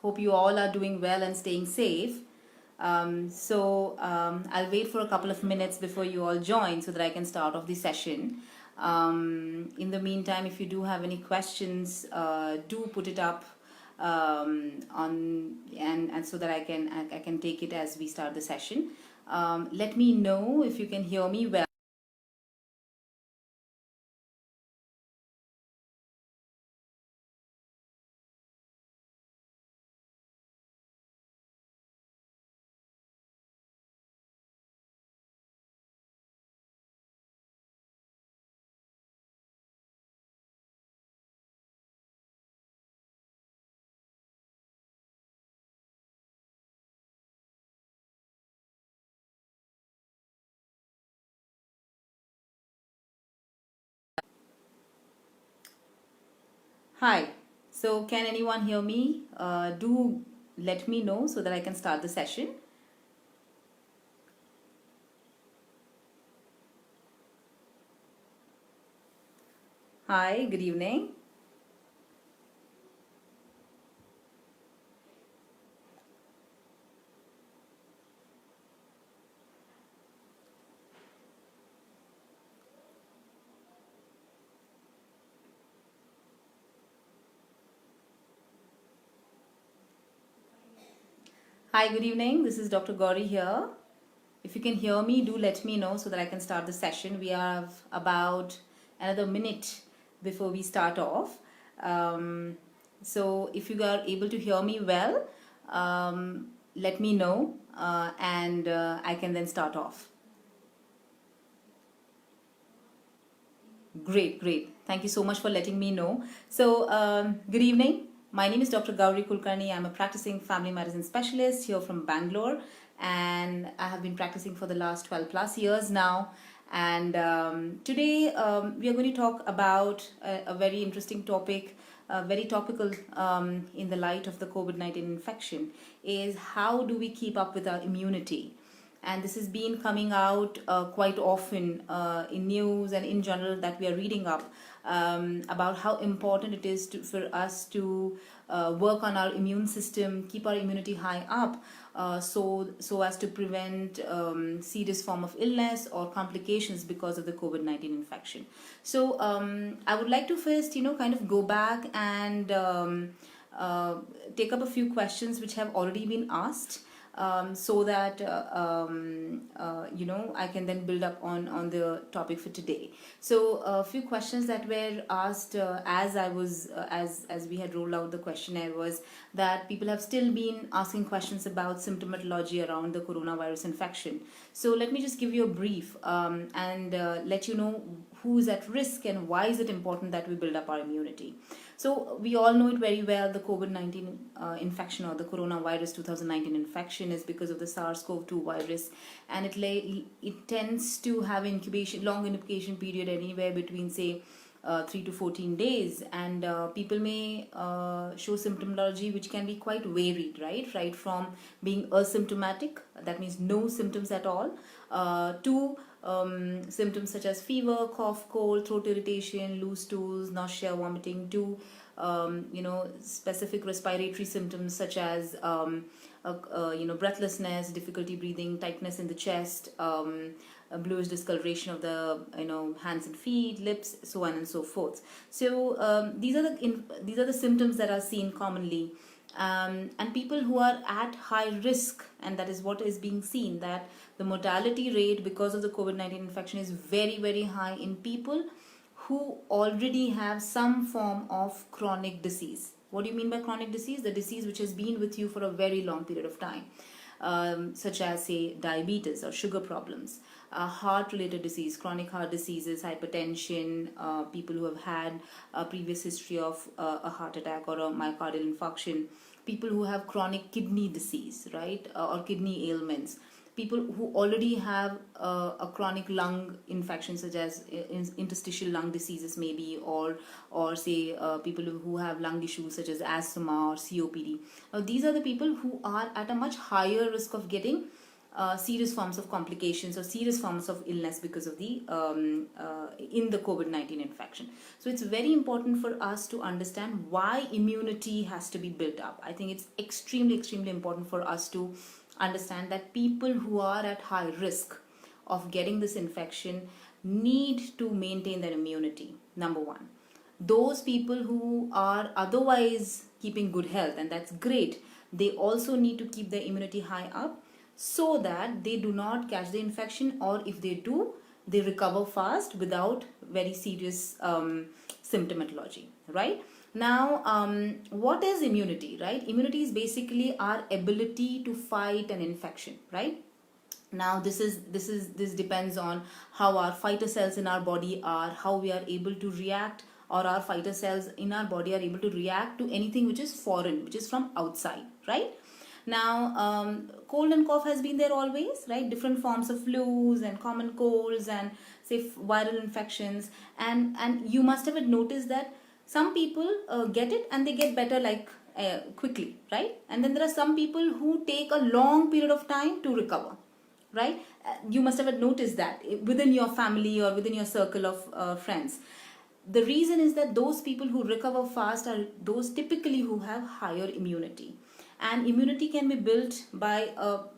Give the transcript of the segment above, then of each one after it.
Hope you all are doing well and staying safe. I'll wait for a couple of minutes before you all join so that I can start off the session. In the meantime, if you do have any questions, do put it up on and so that I can take it as we start the session. Let me know if you can hear me well. Hi, so can anyone hear me? Do let me know so that I can start the session. Hi, good evening. Hi, good evening. This is Dr. Gauri here. If you can hear me, do let me know so that I can start the session. We have about another minute before we start off. So if you are able to hear me well, let me know and I can then start off. Great, great. Thank you so much for letting me know. So, good evening. My name is Dr. Gauri Kulkarni. I'm a practicing family medicine specialist here from Bangalore, and I have been practicing for the last 12 plus years now. And today we are going to talk about a very interesting topic, very topical in the light of the COVID-19 infection, is how do we keep up with our immunity? And this has been coming out quite often in news and in general that we are reading up about how important it is for us to work on our immune system, keep our immunity high up, so as to prevent serious form of illness or complications because of the COVID-19 infection. So I would like to first, kind of go back and take up a few questions which have already been asked. So that I can then build up on the topic for today. So a few questions that were asked as I was as we had rolled out the questionnaire was that people have still been asking questions about symptomatology around the coronavirus infection. So let me just give you a brief and let you know who is at risk and why is it important that we build up our immunity. So we all know it very well, the COVID-19 infection or the coronavirus 2019 infection is because of the SARS-CoV-2 virus, and it tends to have long incubation period anywhere between say 3 to 14 days, and people may show symptomology which can be quite varied, right from being asymptomatic, that means no symptoms at all, to symptoms such as fever, cough, cold, throat irritation, loose stools, nausea, vomiting, to specific respiratory symptoms such as breathlessness, difficulty breathing, tightness in the chest, a bluish discoloration of the hands and feet, lips, so on and so forth. So these are the symptoms that are seen commonly. And people who are at high risk, and that is what is being seen, that the mortality rate because of the COVID-19 infection is very, very high in people who already have some form of chronic disease. What do you mean by chronic disease? The disease which has been with you for a very long period of time, such as say diabetes or sugar problems, heart-related disease, chronic heart diseases, hypertension, people who have had a previous history of a heart attack or a myocardial infarction, people who have chronic kidney disease, right, or kidney ailments, people who already have a chronic lung infection such as interstitial lung diseases maybe, or say people who have lung issues such as asthma or COPD. Now these are the people who are at a much higher risk of getting serious forms of complications or serious forms of illness because of the in the COVID-19 infection. So it's very important for us to understand why immunity has to be built up. I think it's extremely important for us to understand that people who are at high risk of getting this infection need to maintain their immunity, number one. Those people who are otherwise keeping good health, and that's great, they also need to keep their immunity high up so that they do not catch the infection, or if they do, they recover fast without very serious symptomatology, right? Now, what is immunity, right? Immunity is basically our ability to fight an infection, right? Now this depends on how our fighter cells in our body are, how we are able to react, or our fighter cells in our body are able to react to anything which is foreign, which is from outside, right? Now, cold and cough has been there always, right? Different forms of flus and common colds and say viral infections, and you must have noticed that some people get it and they get better like quickly, right? And then there are some people who take a long period of time to recover, right? You must have noticed that within your family or within your circle of friends. The reason is that those people who recover fast are those typically who have higher immunity. And immunity can be built by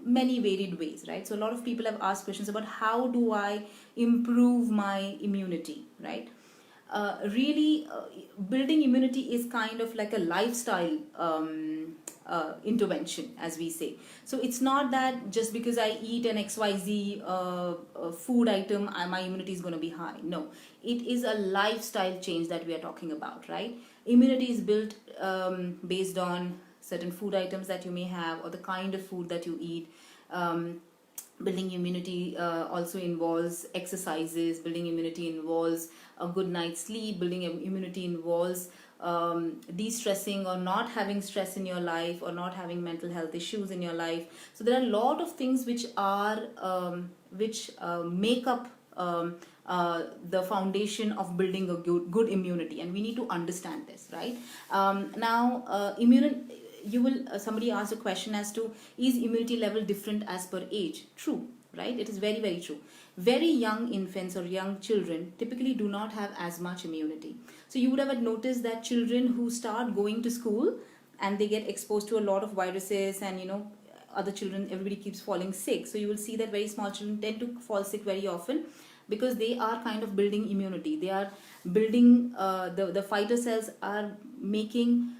many varied ways, right? So a lot of people have asked questions about how do I improve my immunity, right? Really, building immunity is kind of like a lifestyle intervention, as we say. So it's not that just because I eat an XYZ food item, my immunity is going to be high. No, it is a lifestyle change that we are talking about, right? Immunity is built based on certain food items that you may have, or the kind of food that you eat. Building immunity also involves exercises. Building immunity involves a good night's sleep. Building immunity involves de-stressing or not having stress in your life, or not having mental health issues in your life. So there are a lot of things which are make up the foundation of building a good immunity, and we need to understand this, right? Somebody asked a question as to, is immunity level different as per age? True, right? It is very true. Very young infants or young children typically do not have as much immunity. So you would have noticed that children who start going to school and they get exposed to a lot of viruses, and other children, everybody keeps falling sick. So you will see that very small children tend to fall sick very often, because they are kind of building immunity. They are building, the fighter cells are making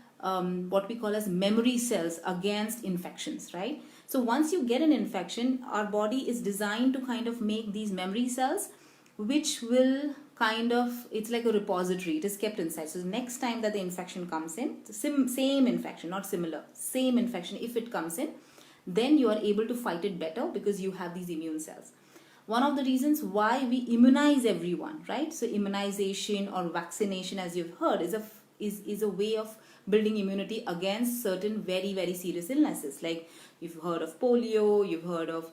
what we call as memory cells against infections, right? So once you get an infection, our body is designed to kind of make these memory cells, which will kind of, it's like a repository, it is kept inside. So the next time that the infection comes in, same infection, not similar, same infection, if it comes in, then you are able to fight it better because you have these immune cells. One of the reasons why we immunize everyone, right? So immunization or vaccination, as you've heard, is a way of building immunity against certain very serious illnesses. Like you've heard of polio, you've heard of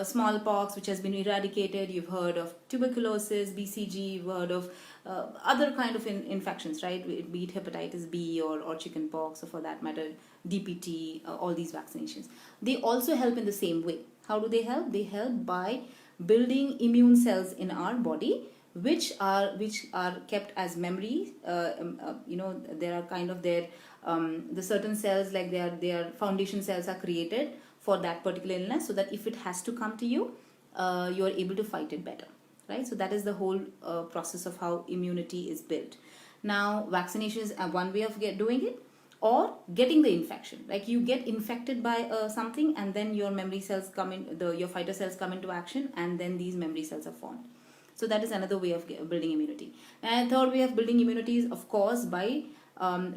smallpox, which has been eradicated, you've heard of tuberculosis, BCG, you've heard of other kind of infections, right? Be it hepatitis B or chickenpox, or for that matter DPT, all these vaccinations. They also help in the same way. How do they help? They help by building immune cells in our body, which are kept as memory. There are kind of the certain cells, like their foundation cells are created for that particular illness, so that if it has to come to you, you are able to fight it better, right? So that is the whole process of how immunity is built. Now, vaccination is one way of doing it, or getting the infection. Like you get infected by something, and then your memory cells come in, your fighter cells come into action, and then these memory cells are formed. So that is another way of building immunity. And third way of building immunity is, of course, by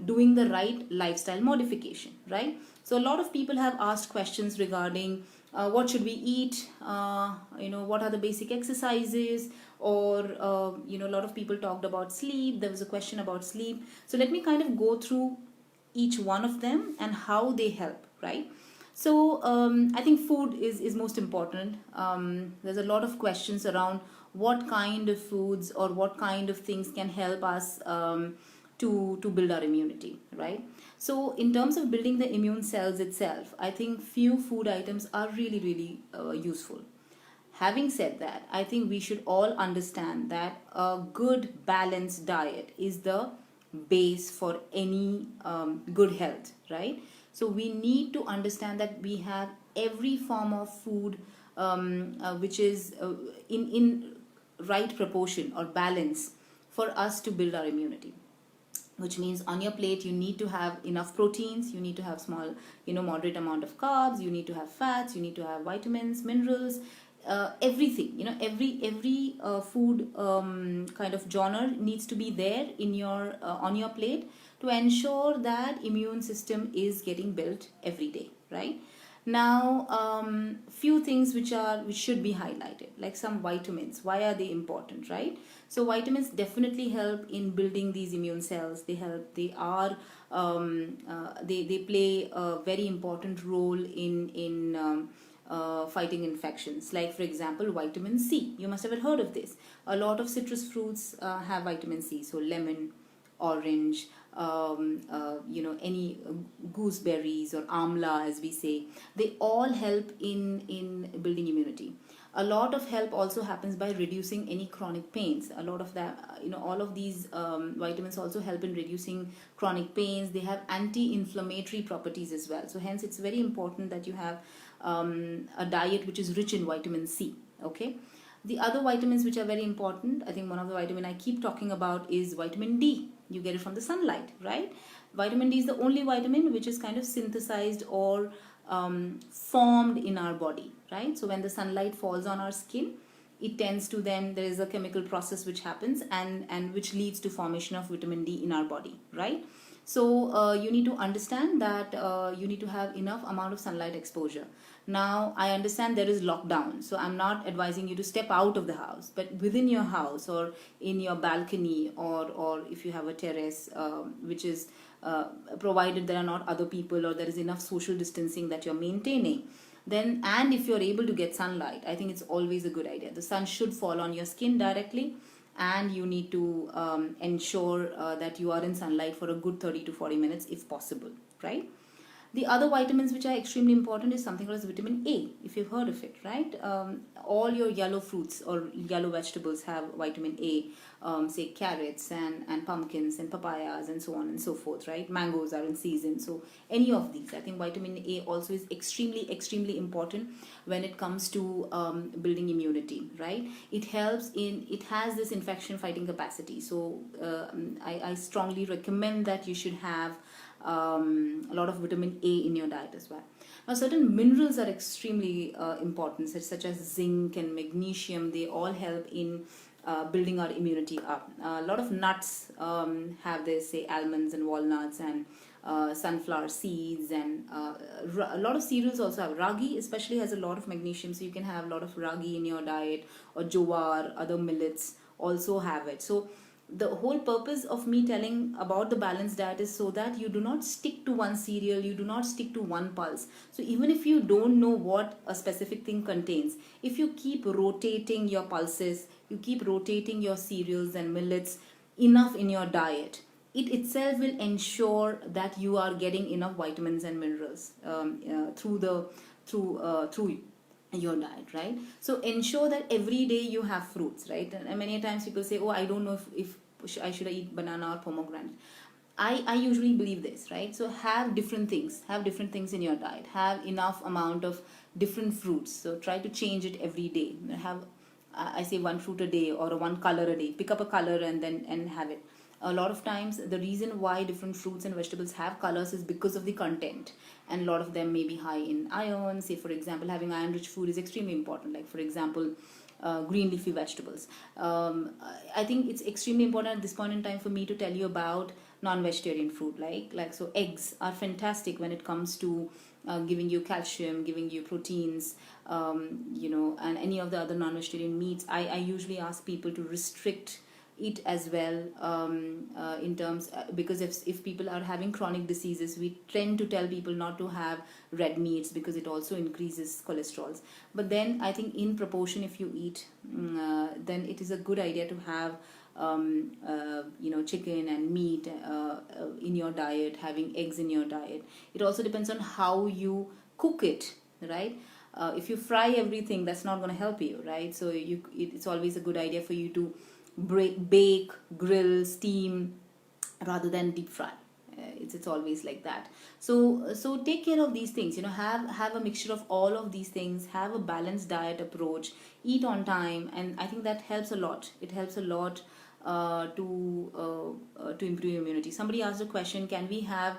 doing the right lifestyle modification, right? So a lot of people have asked questions regarding what should we eat, what are the basic exercises, or a lot of people talked about sleep. There was a question about sleep. So let me kind of go through each one of them and how they help, right? So I think food is most important. There's a lot of questions around what kind of foods or what kind of things can help us to build our immunity, right? So in terms of building the immune cells itself, I think few food items are really useful. Having said that, I think we should all understand that a good balanced diet is the base for any good health, right? So we need to understand that we have every form of food which is in right proportion or balance for us to build our immunity, which means on your plate you need to have enough proteins, you need to have small, moderate amount of carbs, you need to have fats, you need to have vitamins, minerals, everything, every food kind of genre needs to be there in your on your plate to ensure that immune system is getting built every day, right? Now, few things which should be highlighted, like some vitamins. Why are they important, right? So vitamins definitely help in building these immune cells. They help. They play a very important role in fighting infections. Like for example, vitamin C. You must have heard of this. A lot of citrus fruits have vitamin C. So lemon, orange, any gooseberries or amla, as we say, they all help in building immunity. A lot of help also happens by reducing any chronic pains. A lot of that, all of these vitamins also help in reducing chronic pains. They have anti-inflammatory properties as well. So hence it's very important that you have a diet which is rich in vitamin C. Okay. The other vitamins which are very important, I think one of the vitamin I keep talking about is vitamin D. You get it from the sunlight, right? Vitamin D is the only vitamin which is kind of synthesized or formed in our body, right? So when the sunlight falls on our skin, it tends to then, there is a chemical process which happens and which leads to formation of vitamin D in our body, right? So you need to understand that you need to have enough amount of sunlight exposure. Now, I understand there is lockdown, so I'm not advising you to step out of the house, but within your house or in your balcony or if you have a terrace, which is provided there are not other people or there is enough social distancing that you're maintaining, then, and if you're able to get sunlight, I think it's always a good idea. The sun should fall on your skin directly, and you need to ensure that you are in sunlight for a good 30 to 40 minutes if possible, right? The other vitamins which are extremely important is something called as vitamin A, if you've heard of it, right? All your yellow fruits or yellow vegetables have vitamin A, say carrots and pumpkins and papayas and so on and so forth, right? Mangoes are in season. So any of these, I think vitamin A also is extremely important when it comes to building immunity, right? It has this infection fighting capacity. So I strongly recommend that you should have a lot of vitamin A in your diet as well. Now, certain minerals are extremely important, such as zinc and magnesium. They all help in building our immunity up. A lot of nuts have this, say almonds and walnuts and sunflower seeds, and a lot of cereals also have. Ragi especially has a lot of magnesium, so you can have a lot of ragi in your diet, or jowar, other millets also have it. So the whole purpose of me telling about the balanced diet is so that you do not stick to one cereal, you do not stick to one pulse. So even if you don't know what a specific thing contains, if you keep rotating your pulses, you keep rotating your cereals and millets enough in your diet, it itself will ensure that you are getting enough vitamins and minerals through your diet, right? So ensure that every day you have fruits, right? And many times people say, oh, I don't know if I should eat banana or pomegranate. I usually believe this, right? So have different things in your diet, have enough amount of different fruits. So try to change it every day. Have I say one fruit a day or one color a day. Pick up a color and have it. A lot of times the reason why different fruits and vegetables have colors is because of the content, and a lot of them may be high in iron. Say for example, having iron rich food is extremely important, like for example green leafy vegetables. I think it's extremely important at this point in time for me to tell you about non-vegetarian food, like so eggs are fantastic when it comes to giving you calcium, giving you proteins, and any of the other non-vegetarian meats. I usually ask people to restrict it as well, in terms because if people are having chronic diseases, we tend to tell people not to have red meats because it also increases cholesterol. But then I think in proportion, if you eat, then it is a good idea to have chicken and meat in your diet, having eggs in your diet. It also depends on how you cook it, right? If you fry everything, that's not going to help you, right? So it's always a good idea for you to bake, grill, steam, rather than deep fry. It's always like that. So take care of these things. Have a mixture of all of these things. Have a balanced diet approach. Eat on time, and I think that helps a lot. It helps a lot to improve immunity. Somebody asked a question: can we have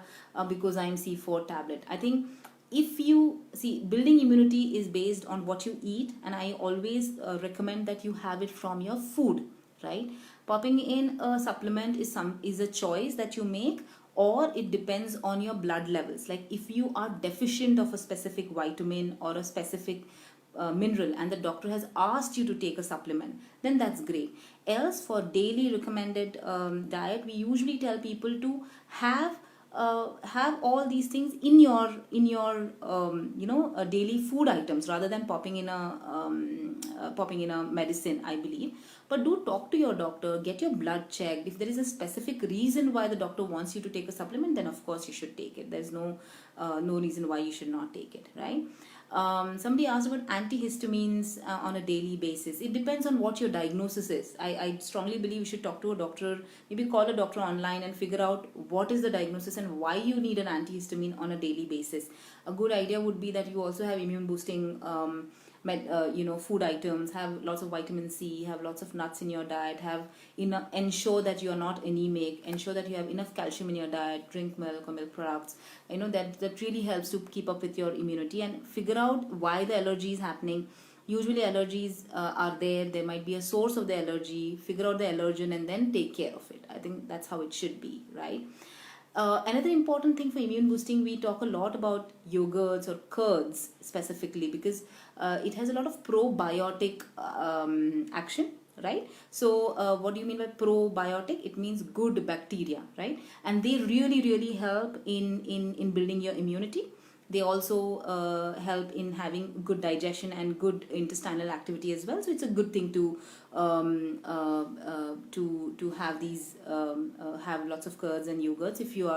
because I'm C4 tablet? I think if you see, building immunity is based on what you eat, and I always recommend that you have it from your food, right? Popping in a supplement is a choice that you make, or it depends on your blood levels. Like if you are deficient of a specific vitamin or a specific mineral, and the doctor has asked you to take a supplement, then that's great. Else, for daily recommended diet, we usually tell people to have all these things in your daily food items, rather than popping in a medicine, I believe. But do talk to your doctor, get your blood checked. If there is a specific reason why the doctor wants you to take a supplement, then of course you should take it. There's no reason why you should not take it, right? Somebody asked about antihistamines on a daily basis. It depends on what your diagnosis is. I strongly believe you should talk to a doctor, maybe call a doctor online and figure out what is the diagnosis and why you need an antihistamine on a daily basis. A good idea would be that you also have immune boosting food items, have lots of vitamin C, have lots of nuts in your diet, ensure that you are not anemic, ensure that you have enough calcium in your diet, drink milk or milk products. That really helps to keep up with your immunity, and figure out why the allergy is happening. Usually allergies are there might be a source of the allergy. Figure out the allergen and then take care of it. I think that's how it should be, right? Another important thing for immune boosting, we talk a lot about yogurts or curds specifically, because it has a lot of probiotic action, right? So what do you mean by probiotic? It means good bacteria, right? And they really help in building your immunity. They also help in having good digestion and good intestinal activity as well. So it's a good thing to have these have lots of curds and yogurts if you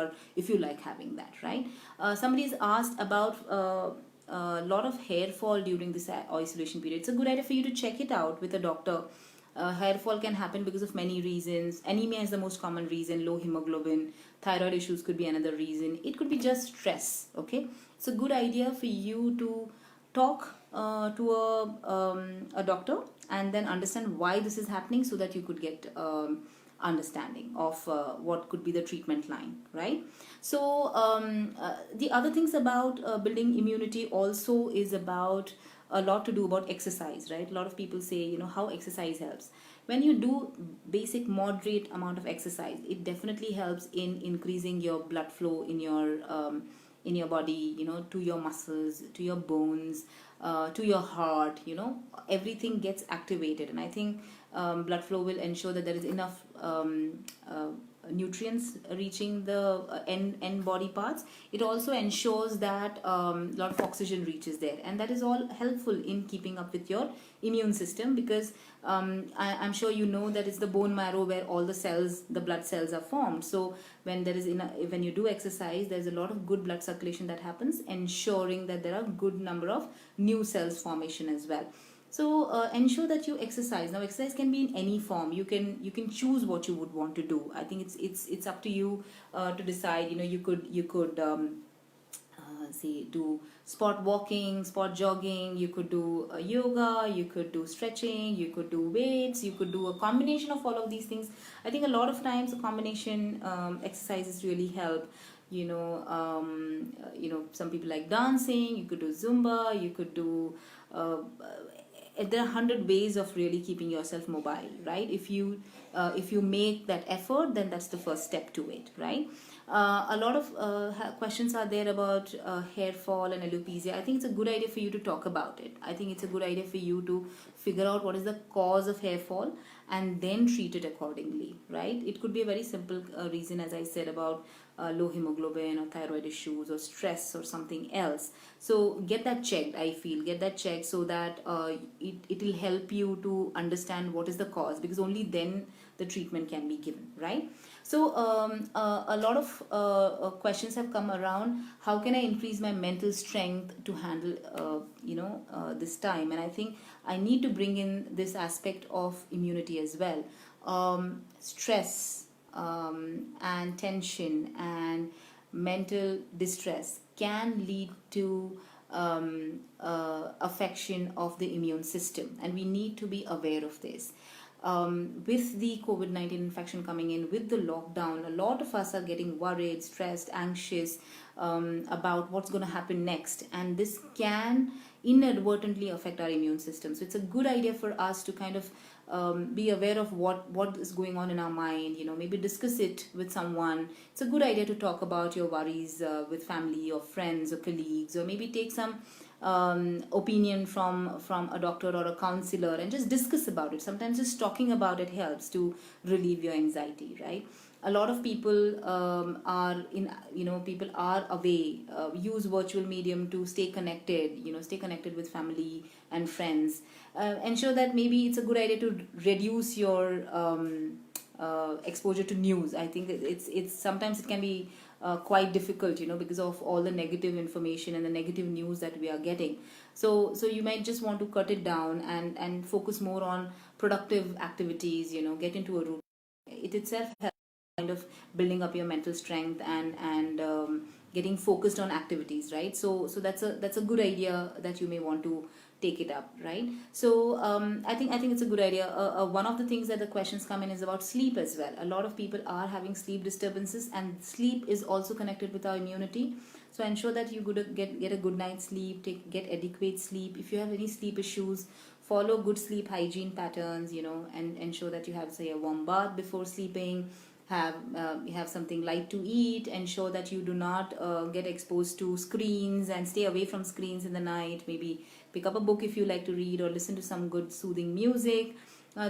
like having that, right? Somebody's asked about a lot of hair fall during this isolation period. It's a good idea for you to check it out with a doctor. Hair fall can happen because of many reasons. Anemia is the most common reason. Low hemoglobin, thyroid issues could be another reason. It could be just stress. Okay, it's a good idea for you to talk to a doctor and then understand why this is happening, so that you could get understanding of what could be the treatment line, right? So the other things about building immunity also is about a lot to do about exercise, right? A lot of people say, how exercise helps. When you do basic moderate amount of exercise, it definitely helps in increasing your blood flow in your body, to your muscles, to your bones, to your heart. Everything gets activated, and I think blood flow will ensure that there is enough nutrients reaching the end body parts. It also ensures that a lot of oxygen reaches there, and that is all helpful in keeping up with your immune system, because I'm sure that it's the bone marrow where all the blood cells are formed. So when you do exercise, there's a lot of good blood circulation that happens, ensuring that there are good number of new cells formation as well. So ensure that you exercise. Now, exercise can be in any form. You can choose what you would want to do. I think it's up to you to decide. You could do spot walking, spot jogging. You could do yoga. You could do stretching. You could do weights. You could do a combination of all of these things. I think a lot of times a combination exercises really help. Some people like dancing. You could do Zumba. You could do there are 100 ways of really keeping yourself mobile, right? If you make that effort, then that's the first step to it, right? A lot of questions are there about hair fall and alopecia. I think it's a good idea for you to talk about it. I think it's a good idea for you to figure out what is the cause of hair fall and then treat it accordingly, right? It could be a very simple reason, as I said, about low hemoglobin or thyroid issues or stress or something else. So get that checked. Get that checked so that it will help you to understand what is the cause, because only then the treatment can be given, right? So a lot of questions have come around. How can I increase my mental strength to handle, this time? And I think I need to bring in this aspect of immunity as well. Stress and tension and mental distress can lead to affection of the immune system, and we need to be aware of this. With the COVID-19 infection coming in, with the lockdown, a lot of us are getting worried, stressed, anxious about what's going to happen next, and this can inadvertently affect our immune system. So it's a good idea for us to kind of be aware of what is going on in our mind. Maybe discuss it with someone. It's a good idea to talk about your worries with family or friends or colleagues, or maybe take some opinion from a doctor or a counselor and just discuss about it. Sometimes just talking about it helps to relieve your anxiety, right? A lot of people people are away, use virtual medium to stay connected with family and friends. Ensure that maybe it's a good idea to reduce your exposure to news. I think it's sometimes it can be quite difficult, because of all the negative information and the negative news that we are getting. So you might just want to cut it down and focus more on productive activities. Get into a routine. It itself helps kind of building up your mental strength and getting focused on activities, right? So that's a good idea that you may want to take it up, right? So I think it's a good idea. One of the things that the questions come in is about sleep as well. A lot of people are having sleep disturbances, and sleep is also connected with our immunity. So ensure that you get a good night's sleep, get adequate sleep. If you have any sleep issues, follow good sleep hygiene patterns, and ensure that you have, say, a warm bath before sleeping. Have something light to eat. Ensure that you do not get exposed to screens, and stay away from screens in the night. Maybe pick up a book if you like to read, or listen to some good soothing music.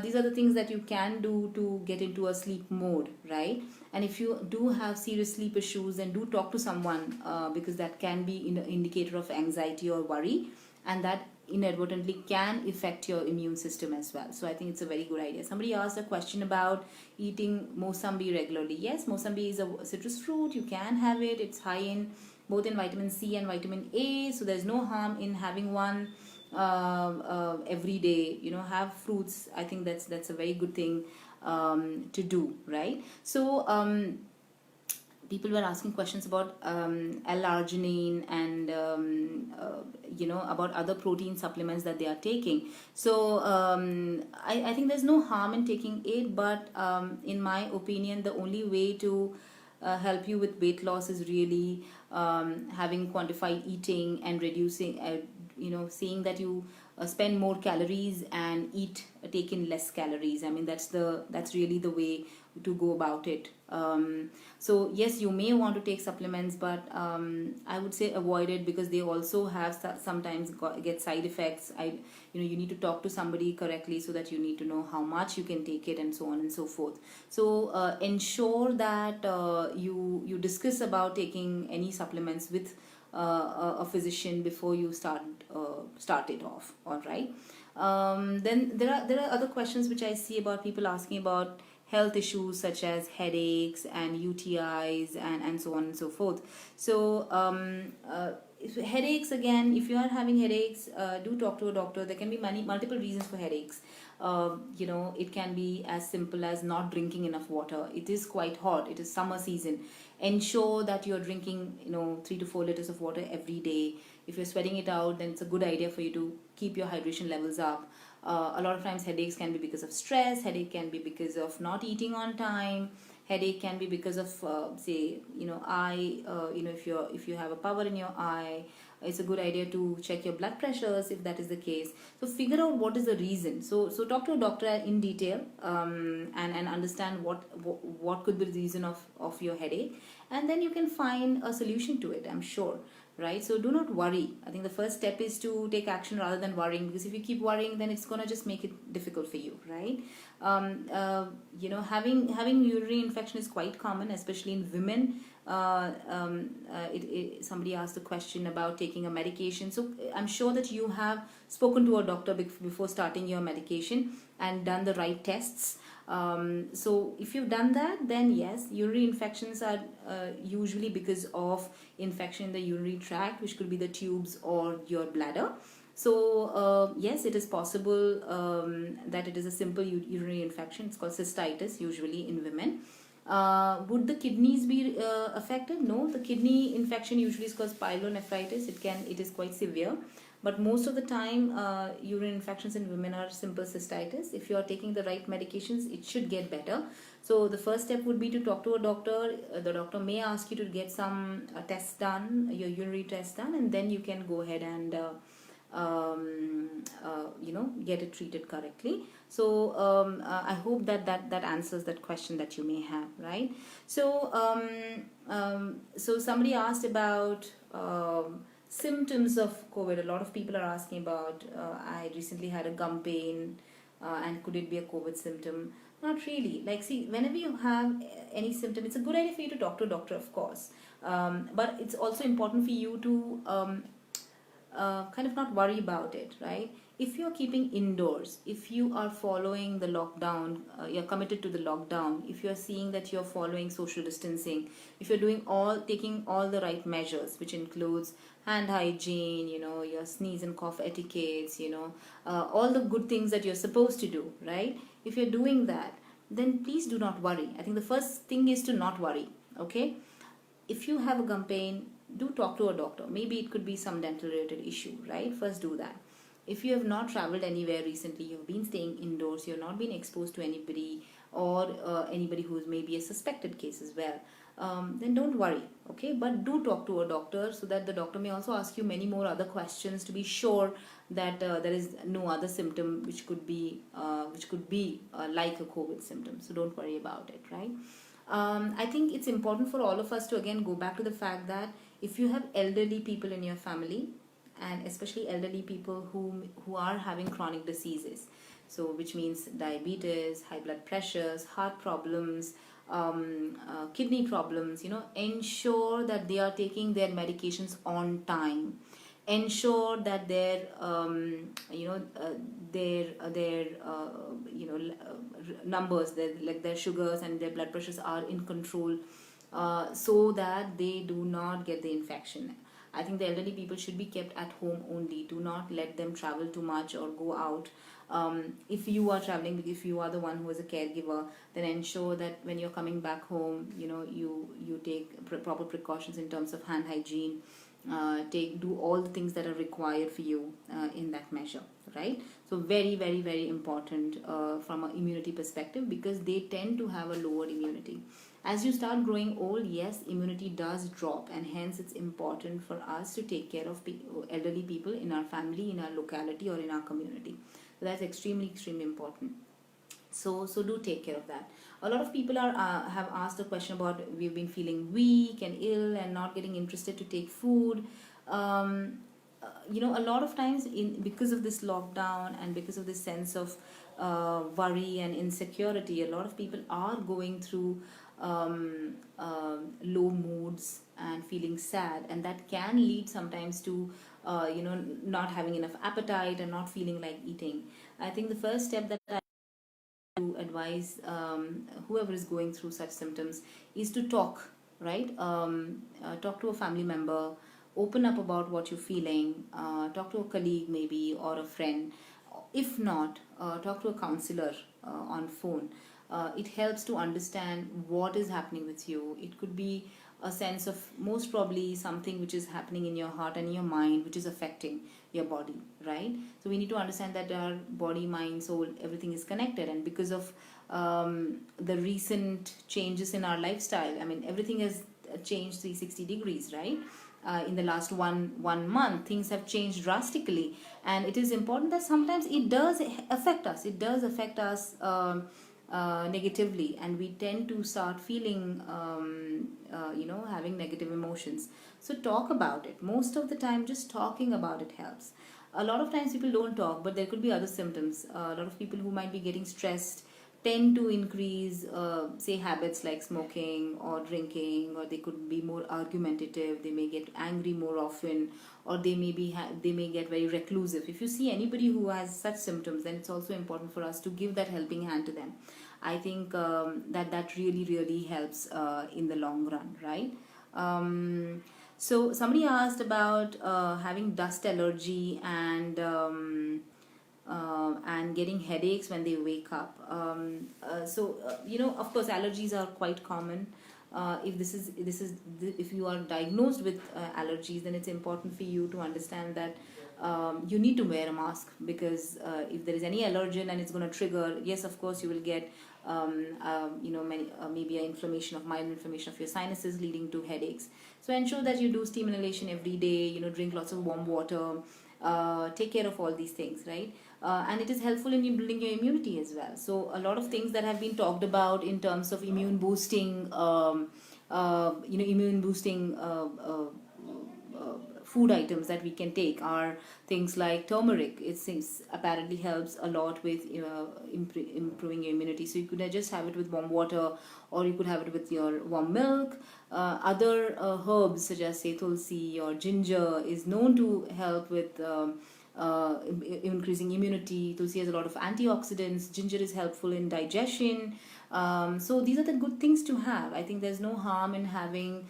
These are the things that you can do to get into a sleep mode, right? And if you do have serious sleep issues, then do talk to someone, because that can be an indicator of anxiety or worry, and that inadvertently can affect your immune system as well. So I think it's a very good idea. Somebody asked a question about eating Mosambi regularly. Yes, Mosambi is a citrus fruit. You can have it. It's high in both in vitamin C and vitamin A, so there's no harm in having one every day. Have fruits. I think that's a very good thing to do, right? So people were asking questions about L-arginine and about other protein supplements that they are taking. So I think there's no harm in taking it, but in my opinion, the only way to help you with weight loss is really having quantified eating and reducing, seeing that you spend more calories and take in less calories. I mean, that's really the way to go about it. So yes, you may want to take supplements, but I would say avoid it, because they also have sometimes get side effects. You need to talk to somebody correctly, so that you need to know how much you can take it, and so on and so forth. So ensure that you discuss about taking any supplements with a physician before you start it off. All right. Then there are other questions which I see about people asking about health issues such as headaches and UTIs and so on and so forth. So headaches, again, if you are having headaches, do talk to a doctor. There can be multiple reasons for headaches. It can be as simple as not drinking enough water. It is quite hot. It is summer season. Ensure that you're drinking 3 to 4 liters of water every day. If you're sweating it out, then it's a good idea for you to keep your hydration levels up. A lot of times headaches can be because of stress. Headache can be because of not eating on time. Headache can be because of eye. If you have a power in your eye, it's a good idea to check your blood pressures if that is the case. So figure out what is the reason. So talk to a doctor in detail and understand what could be the reason of your headache, and then you can find a solution to it, I'm sure. Right? So do not worry. I think the first step is to take action rather than worrying, because if you keep worrying, then it's going to just make it difficult for you, right? Having urinary infection is quite common, especially in women. Somebody asked a question about taking a medication. So I'm sure that you have spoken to a doctor before starting your medication and done the right tests. So if you've done that, then yes, urinary infections are usually because of infection in the urinary tract, which could be the tubes or your bladder. So yes, it is possible that it is a simple urinary infection. It's called cystitis, usually in women. Would the kidneys be affected? No, the kidney infection usually is called pyelonephritis. It is quite severe, but most of the time, urine infections in women are simple cystitis. If you are taking the right medications, it should get better. So the first step would be to talk to a doctor. The doctor may ask you to get some tests done, your urinary tests done, and then you can go ahead and get it treated correctly. So I hope that answers that question that you may have, right? So so somebody asked about symptoms of COVID. A lot of people are asking about, I recently had a gum pain, and could it be a COVID symptom? Not really. Like, see, whenever you have any symptom, it's a good idea for you to talk to a doctor, of course. But it's also important for you to kind of not worry about it, right? If you're keeping indoors, if you are following the lockdown, you're committed to the lockdown, if you're seeing that you're following social distancing, if you're taking all the right measures, which includes hand hygiene, your sneeze and cough etiquettes, all the good things that you're supposed to do, right? If you're doing that, then please do not worry. I think the first thing is to not worry, okay? If you have a gum pain, do talk to a doctor. Maybe it could be some dental related issue, right? First do that. If you have not traveled anywhere recently, you've been staying indoors, you're not been exposed to anybody, or anybody who's maybe a suspected case as well, then don't worry, okay? But do talk to a doctor, so that the doctor may also ask you many more other questions to be sure that there is no other symptom which could be like a COVID symptom. So don't worry about it, right? I think it's important for all of us to again go back to the fact that if you have elderly people in your family, and especially elderly people who are having chronic diseases, so which means diabetes, high blood pressures, heart problems, kidney problems, ensure that they are taking their medications on time. Ensure that their numbers, their sugars and their blood pressures are in control, so that they do not get the infection. I think the elderly people should be kept at home only. Do not let them travel too much or go out. If you are traveling, if you are the one who is a caregiver, then ensure that when you're coming back home, you take proper precautions in terms of hand hygiene. Do all the things that are required for you in that measure, right? So very, very, very important from an immunity perspective, because they tend to have a lowered immunity. As you start growing old, yes, immunity does drop, and hence it's important for us to take care of elderly people in our family, in our locality, or in our community. So that's extremely, extremely important. So do take care of that. A lot of people have asked a question about, we've been feeling weak and ill and not getting interested to take food. A lot of times because of this lockdown and because of this sense of worry and insecurity, a lot of people are going through low moods and feeling sad, and that can lead sometimes to not having enough appetite and not feeling like eating. I think the first step that I to advise whoever is going through such symptoms is to talk, right? Talk to a family member, open up about what you're feeling, talk to a colleague maybe, or a friend. If not, talk to a counselor on phone. It helps to understand what is happening with you. It could be a sense of most probably something which is happening in your heart and in your mind, which is affecting your body, right? So we need to understand that our body, mind, soul, everything is connected, and because of the recent changes in our lifestyle, I mean, everything has changed 360 degrees, right? In the last one month, things have changed drastically, and it is important that sometimes it does affect us. It does affect us negatively, and we tend to start feeling having negative emotions. So talk about it. Most of the time, just talking about it helps. A lot of times people don't talk, but there could be other symptoms. A lot of people who might be getting stressed tend to increase say habits like smoking or drinking, or they could be more argumentative, they may get angry more often, or they may get very reclusive. If you see anybody who has such symptoms, then it's also important for us to give that helping hand to them. I think that really helps in the long run, right? So somebody asked about having dust allergy and getting headaches when they wake up. Of course, allergies are quite common. If you are diagnosed with allergies, then it's important for you to understand that you need to wear a mask, because if there is any allergen and it's going to trigger, yes, of course, you will get maybe mild inflammation of your sinuses leading to headaches. So ensure that you do steam inhalation every day, drink lots of warm water, take care of all these things, right? And it is helpful in you building your immunity as well. So a lot of things that have been talked about in terms of immune boosting, food items that we can take are things like turmeric. It seems apparently helps a lot with improving your immunity. So you could just have it with warm water, or you could have it with your warm milk. Other herbs such as say tulsi or ginger is known to help with increasing immunity. Tulsi has a lot of antioxidants. Ginger is helpful in digestion. So these are the good things to have. I think there's no harm in having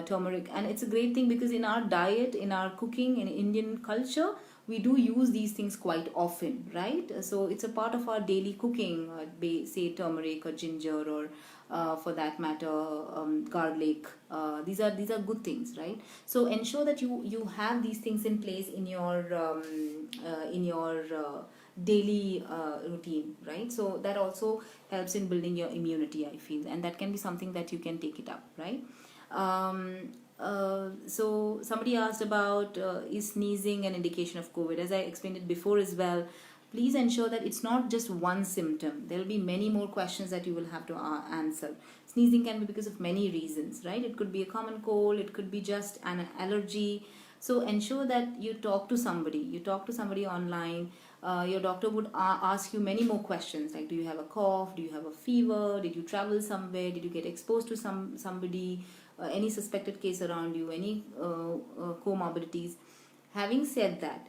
turmeric, and it's a great thing because in our diet, in our cooking, in Indian culture, we do use these things quite often, right? So it's a part of our daily cooking, say turmeric or ginger, or for that matter, garlic. These are good things, right? So ensure that you have these things in place in your daily routine, right? So that also helps in building your immunity, I feel, and that can be something that you can take it up, right? So somebody asked about is sneezing an indication of COVID? As I explained it before as well, please ensure that it's not just one symptom. There will be many more questions that you will have to answer. Sneezing can be because of many reasons, right? It could be a common cold, it could be just an allergy. So ensure that you talk to somebody. You talk to somebody online. Your doctor would ask you many more questions, like do you have a cough, do you have a fever, did you travel somewhere, did you get exposed to somebody, any suspected case around you, any comorbidities. Having said that,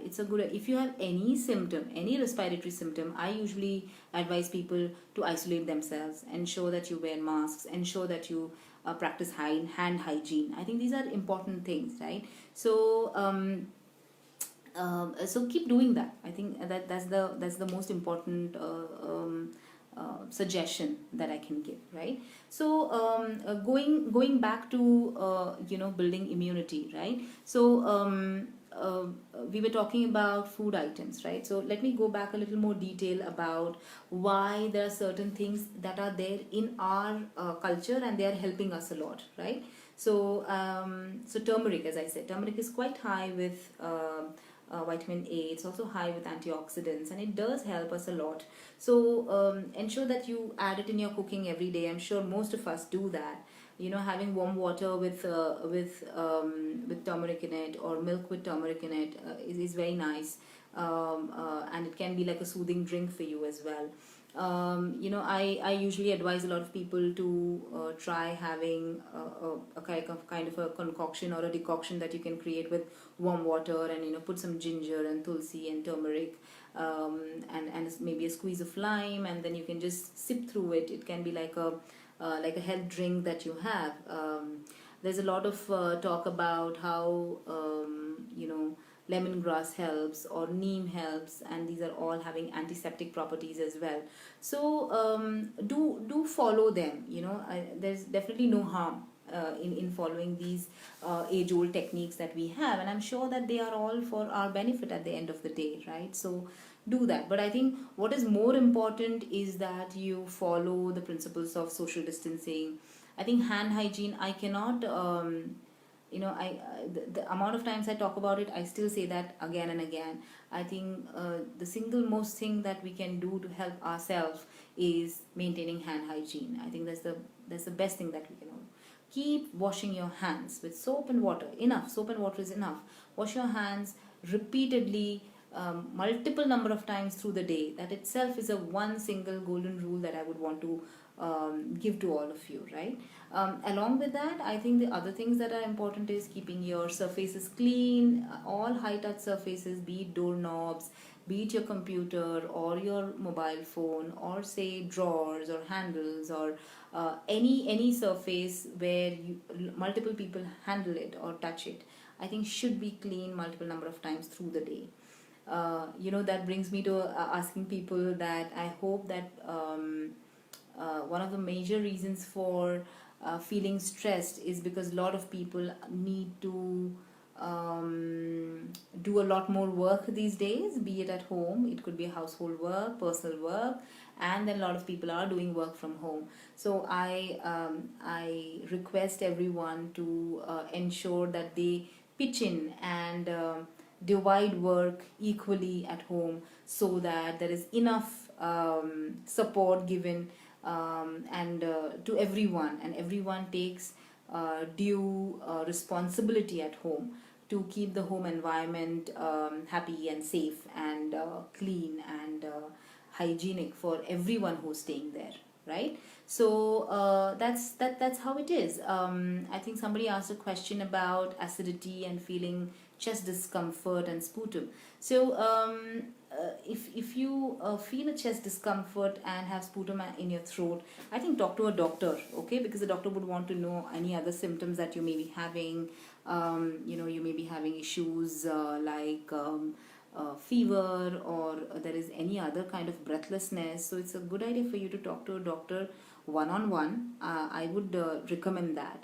it's a good, if you have any symptom, any respiratory symptom, I usually advise people to isolate themselves, ensure that you wear masks, ensure that you practice hand hygiene. I think these are important things, right? So so keep doing that. I think that's the most important suggestion that I can give, right? So going back to building immunity, right? So we were talking about food items, right? So let me go back a little more detail about why there are certain things that are there in our culture and they are helping us a lot, right? So so turmeric, as I said, turmeric is quite high with vitamin A. It's also high with antioxidants, and it does help us a lot. So ensure that you add it in your cooking every day. I'm sure most of us do that. Having warm water with turmeric in it, or milk with turmeric in it, is very nice, and it can be like a soothing drink for you as well. I usually advise a lot of people to try having a kind of a concoction or a decoction that you can create with warm water, and put some ginger and tulsi and turmeric, and maybe a squeeze of lime, and then you can just sip through it. It can be like a health drink that you have. There's a lot of talk about how lemongrass helps or neem helps, and these are all having antiseptic properties as well. So do follow them. There's definitely no harm in following these age-old techniques that we have, and I'm sure that they are all for our benefit at the end of the day, right? So do that. But I think what is more important is that you follow the principles of social distancing. I think hand hygiene, I cannot the amount of times I talk about it, I still say that again and again. I think the single most thing that we can do to help ourselves is maintaining hand hygiene. I think that's the best thing that we can do. Keep washing your hands with soap and water. Enough. Soap and water is enough. Wash your hands repeatedly, multiple number of times through the day. That itself is a one single golden rule that I would want to give to all of you, right? Along with that, I think the other things that are important is keeping your surfaces clean, all high touch surfaces, be it doorknobs, be it your computer or your mobile phone, or say drawers or handles, or any surface where multiple people handle it or touch it, I think should be cleaned multiple number of times through the day. That brings me to asking people that I hope that one of the major reasons for feeling stressed is because a lot of people need to do a lot more work these days, be it at home, it could be household work, personal work, and then a lot of people are doing work from home. So I request everyone to ensure that they pitch in and divide work equally at home, so that there is enough support given and to everyone, and everyone takes due responsibility at home to keep the home environment happy and safe and clean and hygienic for everyone who's staying there, right? So that's how it is. I think somebody asked a question about acidity and feeling chest discomfort and sputum. So if you feel a chest discomfort and have sputum in your throat, I think talk to a doctor, okay? Because the doctor would want to know any other symptoms that you may be having. You may be having issues like fever, or there is any other kind of breathlessness. So it's a good idea for you to talk to a doctor one-on-one. I would recommend that.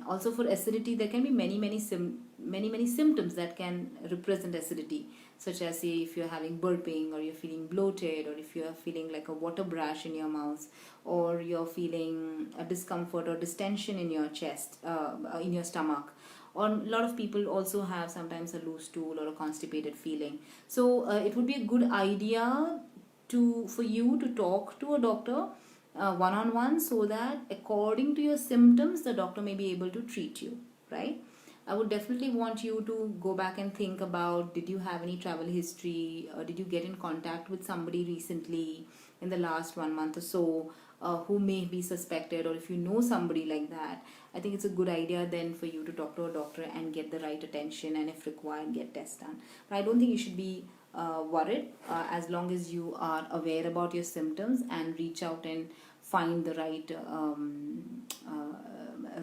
Also for acidity, there can be many symptoms that can represent acidity, such as, say, if you're having burping, or you're feeling bloated, or if you're feeling like a water brush in your mouth, or you're feeling a discomfort or distension in your chest, in your stomach. Or a lot of people also have sometimes a loose stool or a constipated feeling. So it would be a good idea for you to talk to a doctor one-on-one, so that according to your symptoms the doctor may be able to treat you, right? I would definitely want you to go back and think about, did you have any travel history, did you get in contact with somebody recently in the last 1 month or so who may be suspected, or if you know somebody like that, I think it's a good idea then for you to talk to a doctor and get the right attention, and if required get tests done. But I don't think you should be worried as long as you are aware about your symptoms and reach out and find the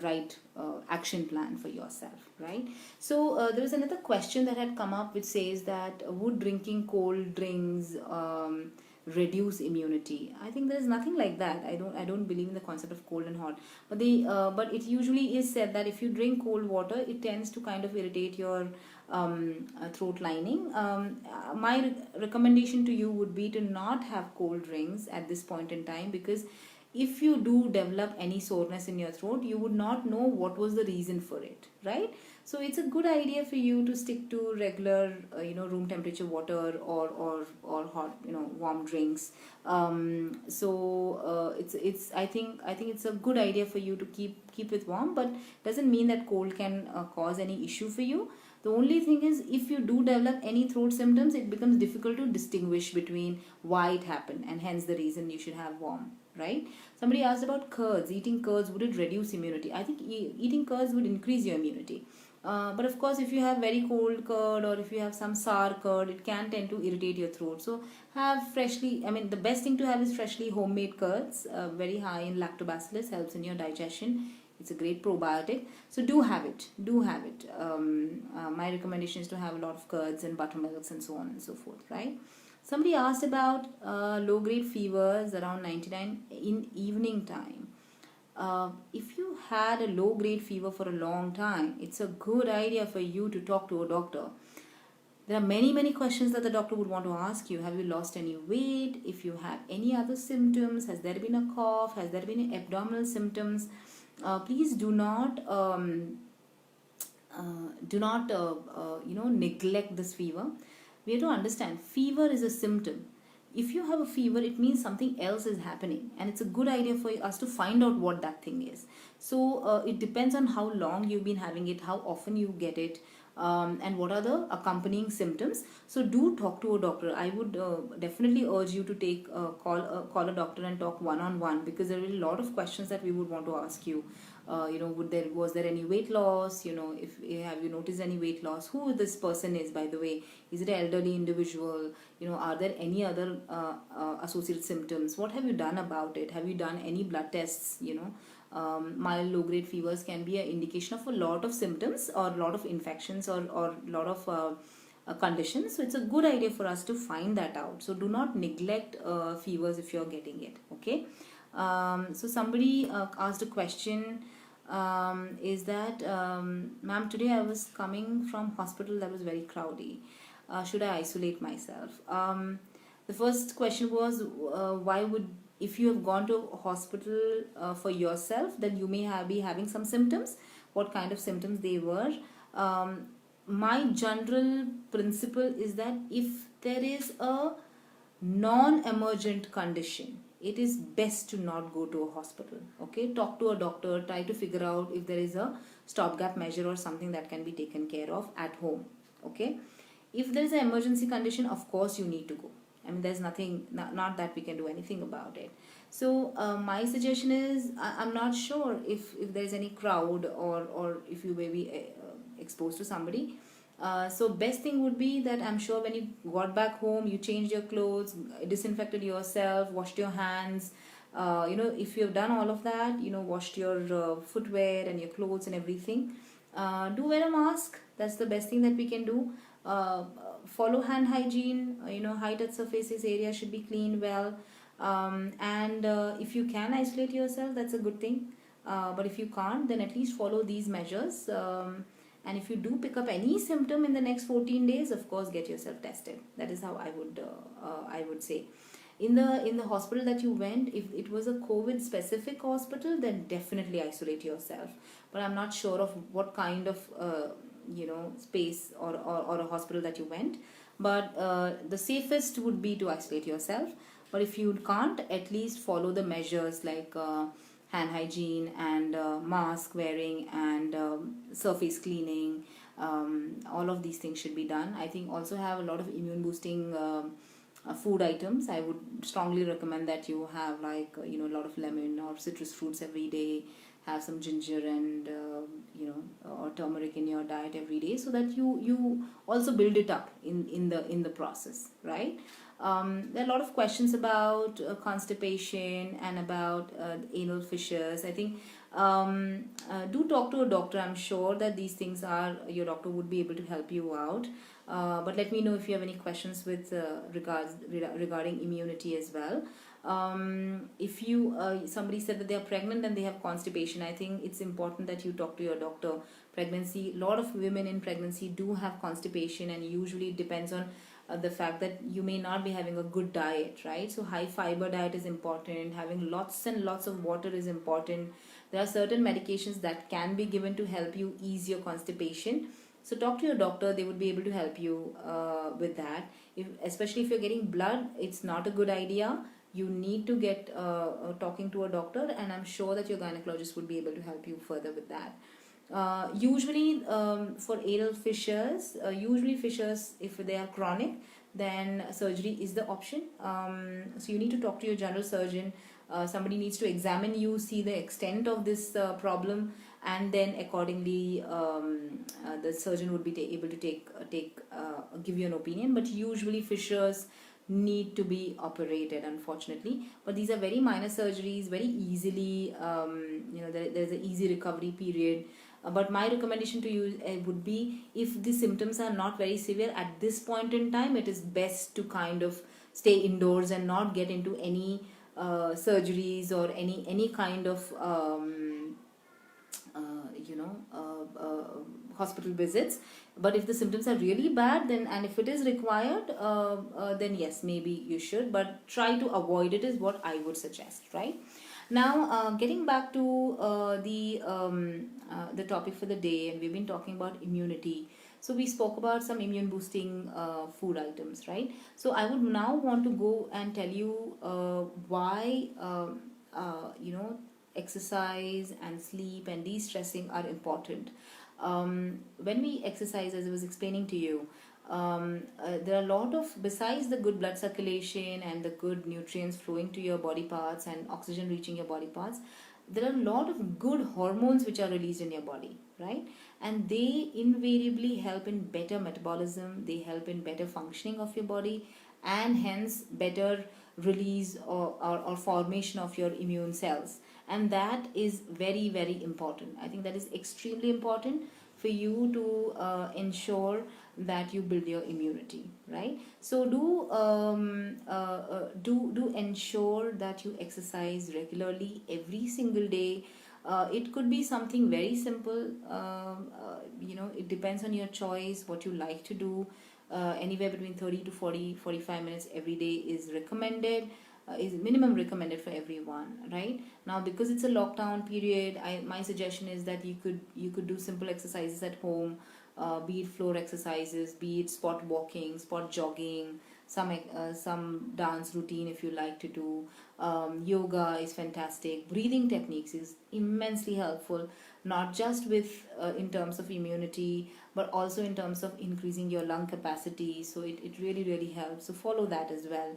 right action plan for yourself, right? So there is another question that had come up which says that would drinking cold drinks reduce immunity? I think there is nothing like that. I don't believe in the concept of cold and hot, but but it usually is said that if you drink cold water, it tends to kind of irritate your throat lining. My recommendation to you would be to not have cold drinks at this point in time, because if you do develop any soreness in your throat, you would not know what was the reason for it, right? So it's a good idea for you to stick to regular room temperature water or hot warm drinks. It's I think it's a good idea for you to keep it warm, but doesn't mean that cold can cause any issue for you. The only thing is, if you do develop any throat symptoms, it becomes difficult to distinguish between why it happened, and hence the reason you should have warm, right? Somebody asked about curds. Eating curds, would it reduce immunity? I think eating curds would increase your immunity. But of course, if you have very cold curd, or if you have some sour curd, it can tend to irritate your throat. So the best thing to have is freshly homemade curds, very high in lactobacillus, helps in your digestion. It's a great probiotic. So do have it. My recommendation is to have a lot of curds and buttermilks and so on and so forth, right? Somebody asked about low-grade fevers around 99 in evening time. If you had a low-grade fever for a long time, it's a good idea for you to talk to a doctor. There are many questions that the doctor would want to ask you. Have you lost any weight? If you have any other symptoms, has there been a cough? Has there been abdominal symptoms? Please do not neglect this fever. We have to understand, fever is a symptom. If you have a fever, it means something else is happening, and it's a good idea for us to find out what that thing is. So it depends on how long you've been having it, how often you get it, and what are the accompanying symptoms. So do talk to a doctor. I would definitely urge you to call a doctor and talk one-on-one, because there will be a lot of questions that we would want to ask you Was there any weight loss? If have you noticed any weight loss? Who this person is, by the way? Is it an elderly individual? Are there any other associated symptoms? What have you done about it? Have you done any blood tests? Mild low grade fevers can be an indication of a lot of symptoms or a lot of infections or a lot of conditions. So it's a good idea for us to find that out. So do not neglect fevers if you're getting it. Okay. So somebody asked a question, is that, ma'am, today I was coming from hospital that was very crowdy. Should I isolate myself? The first question was, why would, if you have gone to a hospital for yourself, then you may be having some symptoms. What kind of symptoms they were? My general principle is that if there is a non-emergent condition, it is best to not go to a hospital. Okay, talk to a doctor, try to figure out if there is a stopgap measure or something that can be taken care of at home. Okay, if there is an emergency condition, of course you need to go. I mean, there's nothing, not that we can do anything about it. So my suggestion is, I'm not sure if there's any crowd or if you may be exposed to somebody. So best thing would be that I'm sure when you got back home, you changed your clothes, disinfected yourself, washed your hands. If you have done all of that, washed your footwear and your clothes and everything. Do wear a mask. That's the best thing that we can do. Follow hand hygiene. High touch surfaces area should be cleaned well. And if you can isolate yourself, that's a good thing. But if you can't, then at least follow these measures. And if you do pick up any symptom in the next 14 days, of course, get yourself tested. That is how I would say. In the hospital that you went, if it was a COVID specific hospital, then definitely isolate yourself. But I'm not sure of what kind of space or a hospital that you went. But the safest would be to isolate yourself. But if you can't, at least follow the measures like hand hygiene and mask wearing and surface cleaning. All of these things should be done. I think also have a lot of immune boosting food items. I would strongly recommend that you have a lot of lemon or citrus fruits every day. Have some ginger and or turmeric in your diet every day, so that you also build it up in the process, right? There are a lot of questions about constipation and about anal fissures. I think do talk to a doctor. I'm sure that these things your doctor would be able to help you out. But let me know if you have any questions with regarding immunity as well. If somebody said that they are pregnant and they have constipation, I think it's important that you talk to your doctor. A lot of women in pregnancy do have constipation, and usually it depends on the fact that you may not be having a good diet, right? So high fiber diet is important. Having lots and lots of water is important. There are certain medications that can be given to help you ease your constipation. So talk to your doctor. They would be able to help you with that. Especially if you're getting blood, it's not a good idea. You need to get talking to a doctor, and I'm sure that your gynecologist would be able to help you further with that. Usually for anal fissures, if they are chronic, then surgery is the option. So you need to talk to your general surgeon. Somebody needs to examine you, see the extent of this problem, and then accordingly the surgeon would be able to give you an opinion. But usually fissures need to be operated, unfortunately, but these are very minor surgeries, very easily there's an easy recovery period. But my recommendation to you would be, if the symptoms are not very severe at this point in time, it is best to kind of stay indoors and not get into any surgeries or any kind of hospital visits. But if the symptoms are really bad, then, and if it is required, then yes, maybe you should, but try to avoid it is what I would suggest, right? Now, getting back to the topic for the day, and we've been talking about immunity. So we spoke about some immune boosting food items, right? So I would now want to go and tell you why exercise and sleep and de-stressing are important. When we exercise, as I was explaining to you, there are a lot of, besides the good blood circulation and the good nutrients flowing to your body parts and oxygen reaching your body parts, there are a lot of good hormones which are released in your body, right? And they invariably help in better metabolism, they help in better functioning of your body, and hence better release or formation of your immune cells. And that is very, very important. I think that is extremely important for you to ensure that you build your immunity, right? So do ensure that you exercise regularly every single day. It could be something very simple. It depends on your choice, what you like to do. Anywhere between 30 to 45 minutes every day is recommended, is minimum recommended for everyone, right? Now, because it's a lockdown period, my suggestion is that you could do simple exercises at home, be it floor exercises, be it spot walking, spot jogging, some dance routine if you like to do. Yoga is fantastic. Breathing techniques is immensely helpful, not just with in terms of immunity, but also in terms of increasing your lung capacity. So it really, really helps. So follow that as well.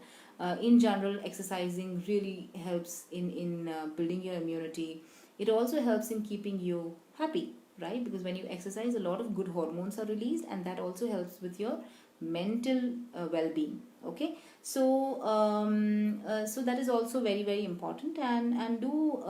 In general, exercising really helps in building your immunity. It also helps in keeping you happy, right? Because when you exercise, a lot of good hormones are released, and that also helps with your mental well-being. Okay, so that is also very, very important, and do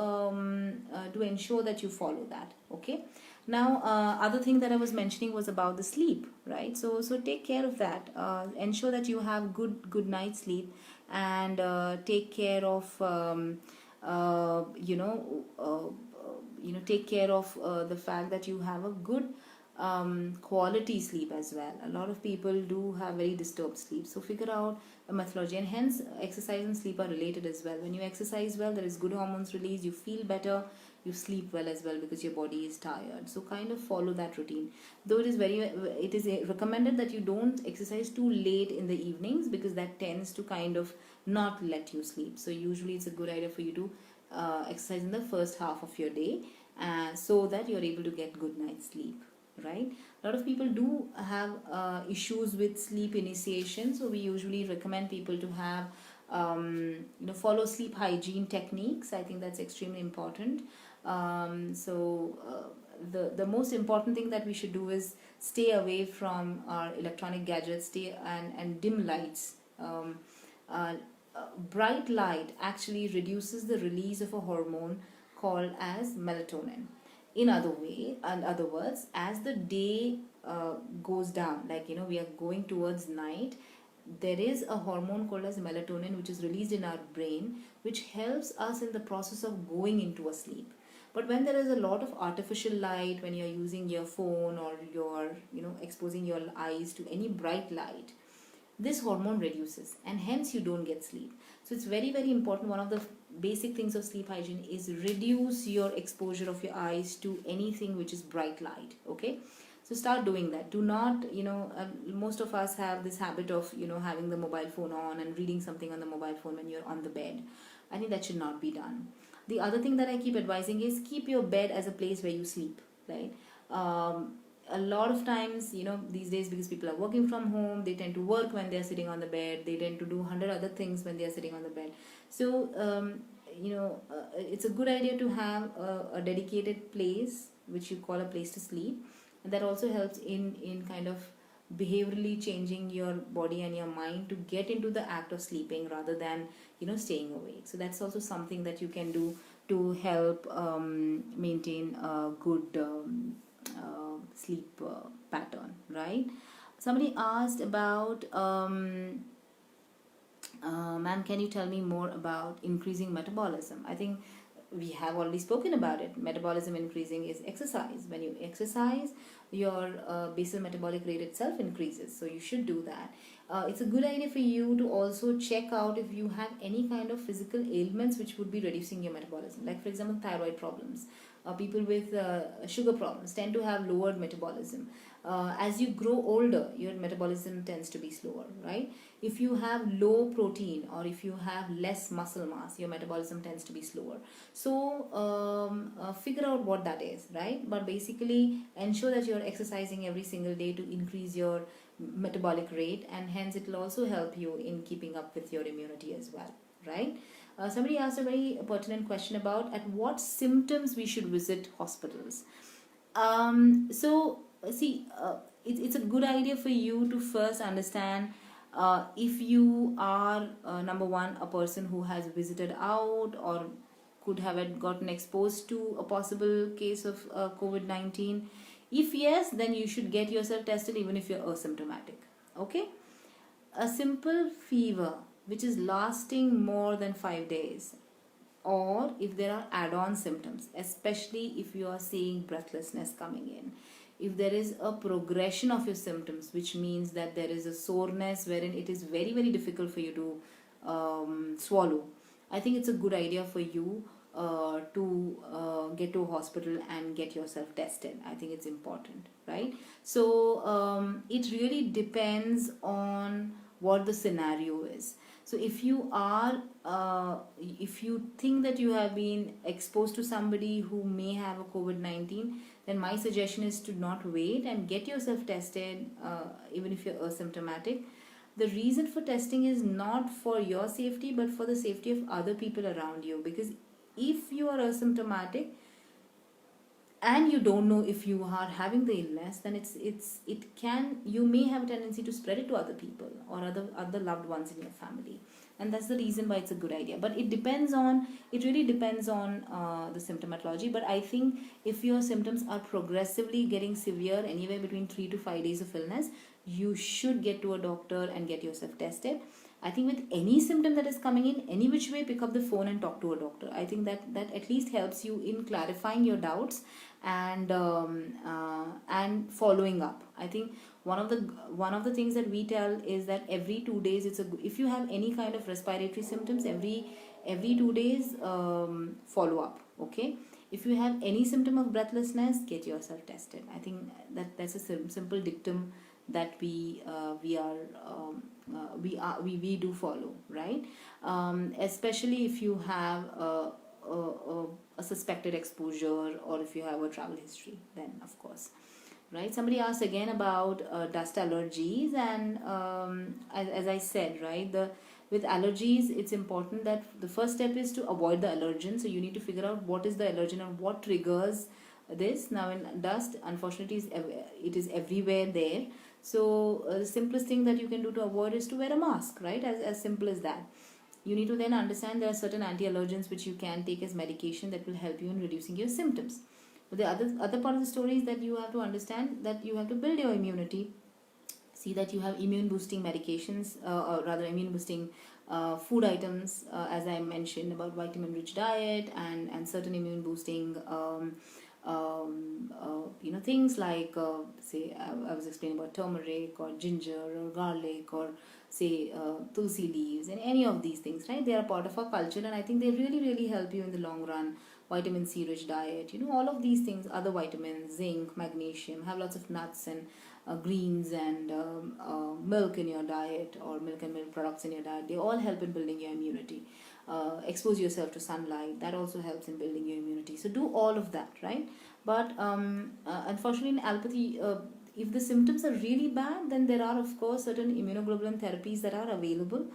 ensure that you follow that. Okay. Now, other thing that I was mentioning was about the sleep, right? So take care of that. Ensure that you have good night's sleep, and take care of take care of the fact that you have a good quality sleep as well. A lot of people do have very disturbed sleep, so figure out a methodology, and hence exercise and sleep are related as well. When you exercise well, there is good hormones released, you feel better, you sleep well as well because your body is tired. So kind of follow that routine, though it is recommended that you don't exercise too late in the evenings, because that tends to kind of not let you sleep. So usually it's a good idea for you to exercise in the first half of your day, so that you're able to get good night's sleep, right? A lot of people do have issues with sleep initiation, so we usually recommend people to have follow sleep hygiene techniques. I think that's extremely important. The most important thing that we should do is stay away from our electronic gadgets, and dim lights. Bright light actually reduces the release of a hormone called as melatonin. In other words, as the day goes down, like we are going towards night, there is a hormone called as melatonin which is released in our brain, which helps us in the process of going into a sleep. But when there is a lot of artificial light, when you're using your phone, or you're exposing your eyes to any bright light, this hormone reduces, and hence you don't get sleep. So it's very, very important. One of the basic things of sleep hygiene is reduce your exposure of your eyes to anything which is bright light. Okay, so start doing that. Do not, most of us have this habit of having the mobile phone on and reading something on the mobile phone when you're on the bed. I think that should not be done. The other thing that I keep advising is keep your bed as a place where you sleep, right? A lot of times, these days, because people are working from home, they tend to work when they're sitting on the bed, they tend to do 100 other things when they're sitting on the bed. So it's a good idea to have a dedicated place which you call a place to sleep, and that also helps in kind of behaviorally changing your body and your mind to get into the act of sleeping rather than staying awake. So that's also something that you can do to help maintain a good sleep pattern, right? Somebody asked about ma'am, can you tell me more about increasing metabolism? I think we have already spoken about it. Metabolism increasing is exercise. When you exercise, your basal metabolic rate itself increases, so you should do that. It's a good idea for you to also check out if you have any kind of physical ailments which would be reducing your metabolism, like for example thyroid problems. People with sugar problems tend to have lowered metabolism. As you grow older, your metabolism tends to be slower, right? If you have low protein, or if you have less muscle mass, your metabolism tends to be slower. So figure out what that is, right? But basically ensure that you're exercising every single day to increase your metabolic rate, and hence it will also help you in keeping up with your immunity as well, right? Somebody asked a very pertinent question about at what symptoms we should visit hospitals. It's a good idea for you to first understand if you are number one, a person who has visited out or could have gotten exposed to a possible case of COVID-19. If yes, then you should get yourself tested even if you're asymptomatic. Okay? A simple fever which is lasting more than 5 days, or if there are add-on symptoms, especially if you are seeing breathlessness coming in, if there is a progression of your symptoms, which means that there is a soreness wherein it is very very difficult for you to swallow, I think it's a good idea for you to get to a hospital and get yourself tested. I think it's important, right? So it really depends on what the scenario is. So if you think that you have been exposed to somebody who may have a COVID-19, then my suggestion is to not wait and get yourself tested, even if you're asymptomatic. The reason for testing is not for your safety, but for the safety of other people around you. Because if you are asymptomatic and you don't know if you are having the illness, then you may have a tendency to spread it to other people or other loved ones in your family, and that's the reason why it's a good idea. But it really depends on the symptomatology. But I think if your symptoms are progressively getting severe, anywhere between 3 to 5 days of illness, you should get to a doctor and get yourself tested. I think with any symptom that is coming in, any which way, pick up the phone and talk to a doctor. I think that at least helps you in clarifying your doubts and following up. I think one of the things that we tell is that every 2 days, if you have any kind of respiratory symptoms, every 2 days follow up. Okay, if you have any symptom of breathlessness, get yourself tested. I think that's a simple dictum that we do follow, right? Especially if you have a suspected exposure or if you have a travel history, then of course, right? Somebody asked again about dust allergies, and as I said, right, with allergies, it's important that the first step is to avoid the allergen. So you need to figure out what is the allergen and what triggers this. Now in dust, unfortunately, it is everywhere there. So the simplest thing that you can do to avoid is to wear a mask, right? As simple as that. You need to then understand there are certain anti-allergens which you can take as medication that will help you in reducing your symptoms. But the other part of the story is that you have to understand that you have to build your immunity. See that you have immune boosting medications, or rather immune boosting food items, as I mentioned about vitamin rich diet and certain immune boosting things like say I was explaining about turmeric or ginger or garlic or say tulsi leaves, and any of these things, right? They are part of our culture, and I think they really really help you in the long run. Vitamin C rich diet, all of these things, other vitamins, zinc, magnesium, have lots of nuts and greens and milk in your diet, or milk and milk products in your diet. They all help in building your immunity. Expose yourself to sunlight, that also helps in building your immunity. So do all of that, right? But unfortunately in allopathy, if the symptoms are really bad, then there are of course certain immunoglobulin therapies that are available,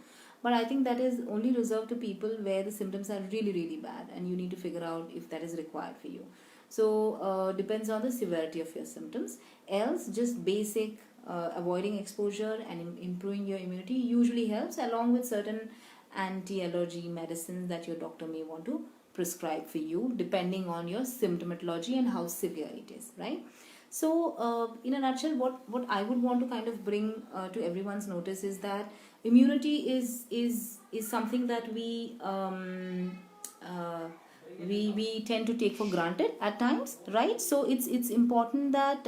but I think that is only reserved to people where the symptoms are really really bad, and you need to figure out if that is required for you. So depends on the severity of your symptoms. Else, just basic avoiding exposure and improving your immunity usually helps, along with certain anti-allergy medicines that your doctor may want to prescribe for you depending on your symptomatology and how severe it is, right? So in a nutshell, what I would want to kind of bring to everyone's notice is that immunity is something that we tend to take for granted at times, right? So it's important that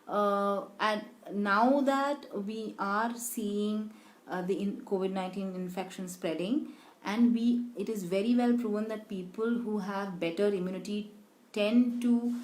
and now that we are seeing the COVID-19 infection spreading, and it is very well proven that people who have better immunity tend to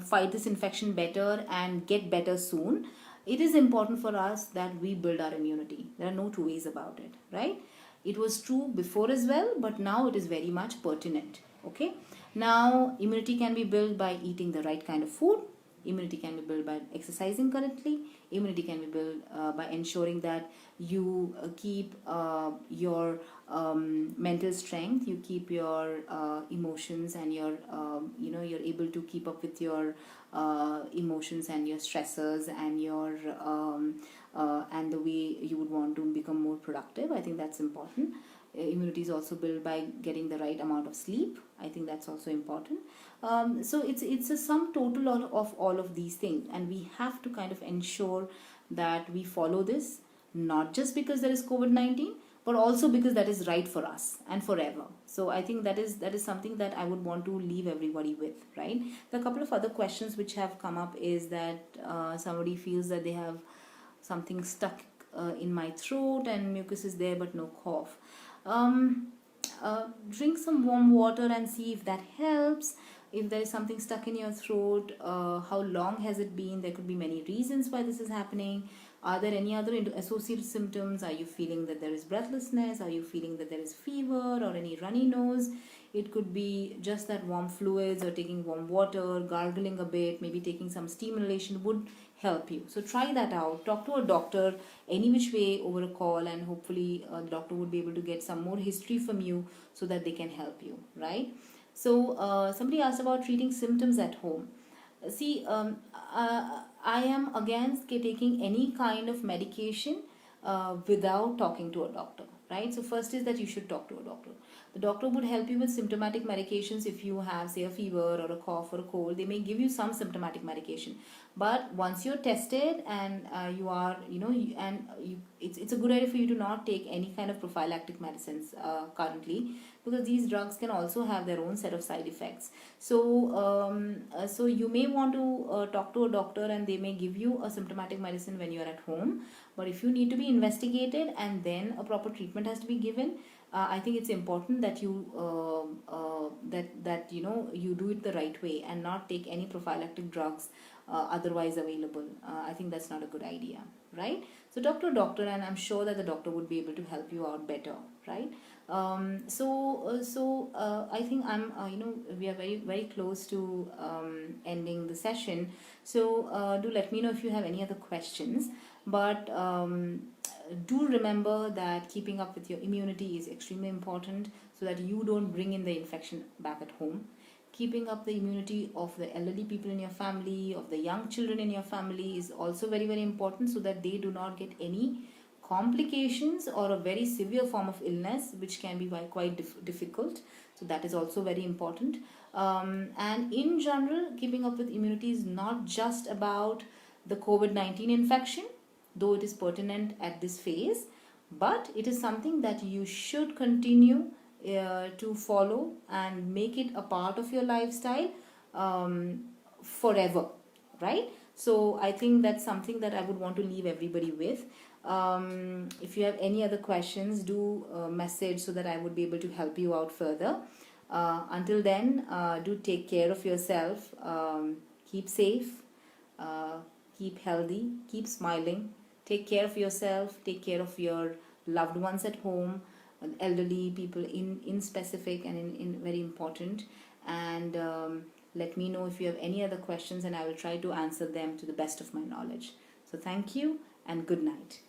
fight this infection better and get better soon. It is important for us that we build our immunity. There are no two ways about it, right? It was true before as well, but now it is very much pertinent. Okay, now immunity can be built by eating the right kind of food, Immunity can be built by exercising correctly. Immunity can be built by ensuring that you keep your mental strength, you keep your emotions, and your you're able to keep up with your emotions and your stressors and your and the way you would want to become more productive. I think that's important. Immunity is also built by getting the right amount of sleep. I think that's also important. So it's a sum total of all of these things, and we have to kind of ensure that we follow this, not just because there is COVID-19, but also because that is right for us and forever. So I think that is something that I would want to leave everybody with, right? The couple of other questions which have come up is that somebody feels that they have something stuck in my throat and mucus is there but no cough. Drink some warm water and see if that helps. If there is something stuck in your throat, how long has it been? There could be many reasons why this is happening. Are there any other associated symptoms? Are you feeling that there is breathlessness? Are you feeling that there is fever or any runny nose? It could be just that warm fluids, or taking warm water, gargling a bit, maybe taking some steam inhalation would help you. So try that out. Talk to a doctor any which way over a call, and hopefully the doctor would be able to get some more history from you so that they can help you, right? So somebody asked about treating symptoms at home. See, I am against taking any kind of medication without talking to a doctor, right? So first is that you should talk to a doctor. The doctor would help you with symptomatic medications. If you have, say, a fever or a cough or a cold, they may give you some symptomatic medication. But once you're tested and you are, it's a good idea for you to not take any kind of prophylactic medicines currently, because these drugs can also have their own set of side effects. So you may want to talk to a doctor, and they may give you a symptomatic medicine when you're at home. But if you need to be investigated and then a proper treatment has to be given, I think it's important that you you do it the right way and not take any prophylactic drugs otherwise available. I think that's not a good idea, right? So talk to a doctor, and I'm sure that the doctor would be able to help you out better, right? I think we are very, very close to ending the session. So do let me know if you have any other questions. But do remember that keeping up with your immunity is extremely important, so that you don't bring in the infection back at home. Keeping up the immunity of the elderly people in your family, of the young children in your family, is also very, very important, so that they do not get any complications or a very severe form of illness, which can be quite difficult. So that is also very important. And in general, keeping up with immunity is not just about the COVID-19 infection, though it is pertinent at this phase, but it is something that you should continue to follow and make it a part of your lifestyle forever, right? So I think that's something that I would want to leave everybody with. If you have any other questions, do message so that I would be able to help you out further. Until then, do take care of yourself. Keep safe, keep healthy, keep smiling. Take care of yourself, take care of your loved ones at home, elderly people in specific and in very important. And let me know if you have any other questions, and I will try to answer them to the best of my knowledge. So thank you and good night.